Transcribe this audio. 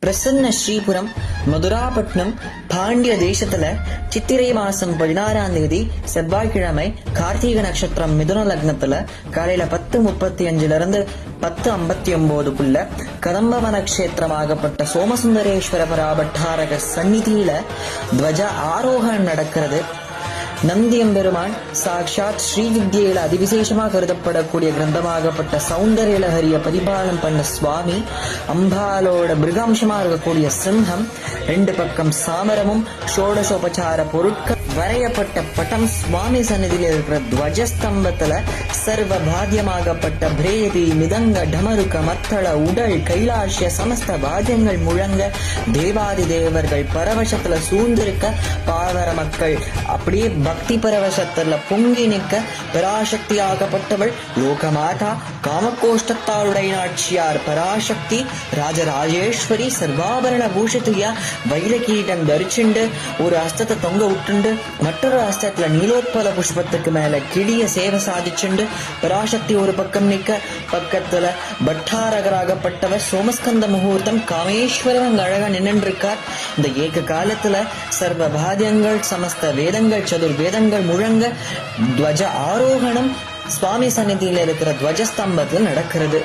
பிரசன்ன ஸ்ரீபுரம் மதுராபட்டினம் பாண்டிய தேசத்துல சித்திரை மாசம் 16ஆம் தேதி செவ்வாய்க்கிழமை கார்த்திகை நட்சத்திரம் மிதுன லக்னத்துல காலையில 10:35 10:59 கதம்பவ நட்சத்திரமாகப்பட்ட சோமசுந்தரேஸ்வர பராபட்டாரக சந்நிதியில துவஜ ஆரோகணம் நடக்கிறது. நந்தியம்பெருமான் சாட்சாத் ஸ்ரீவித்யில அதிவிசேஷமாக கருதப்படக்கூடிய கிரந்தமாகப்பட்ட சௌந்தர்யலஹரிய பரிபாலனம் பண்ண சுவாமி, அம்பாலோட மிருகாம்சமா இருக்கக்கூடிய சிம்ஹம், 2 பக்கம் சாமரமும் ஷோடசோபச்சார பொருட்கள் வரையப்பட்ட பட்டம் சுவாமி சன்னதியில் இருக்கிற துவஜஸ்தம்பத்துல சர்வ பாத்தியமாகப்பட்ட பிரேதி மிதங்க டமருக்க மத்தள உடல் கைலாஷ்ய சமஸ்த பாத்தியங்கள் முழங்க தேவாதி தேவர்கள் பரவசத்துல சூழ்ந்திருக்க பாவர மக்கள் அப்படியே பக்தி பரவசத்துல பொங்கி நிற்க பராசக்தியாகப்பட்டவள் லோகமாதா காமகோஷ்டத்தாளுடைய நாட்சியார் பராசக்தி ராஜராஜேஸ்வரி சர்வாபரண பூஷித்தியா வைரகீடம் தரிச்சுண்டு ஒரு அஸ்தத்தை தொங்க விட்டுண்டு மற்றொரு அஸ்தத்துல நீலோத்பல புஷ்பத்துக்கு மேல கிளிய சேவை சாதிச்சுண்டு பராசக்தி ஒரு பக்கம் நிக்க பக்கத்துல பட்டாரகராகப்பட்டவர் சோமஸ்கந்த முகூர்த்தம் காமேஸ்வரன் அழகா நின்று இருக்கார். இந்த ஏக காலத்துல சர்வ பாத்தியங்கள் சமஸ்த வேதங்கள் வேதங்கள் முழங்க துவஜ ஆரோகணம் சுவாமி சந்நிதியில இருக்கிற துவஜஸ்தம்பத்தில் நடக்கிறது.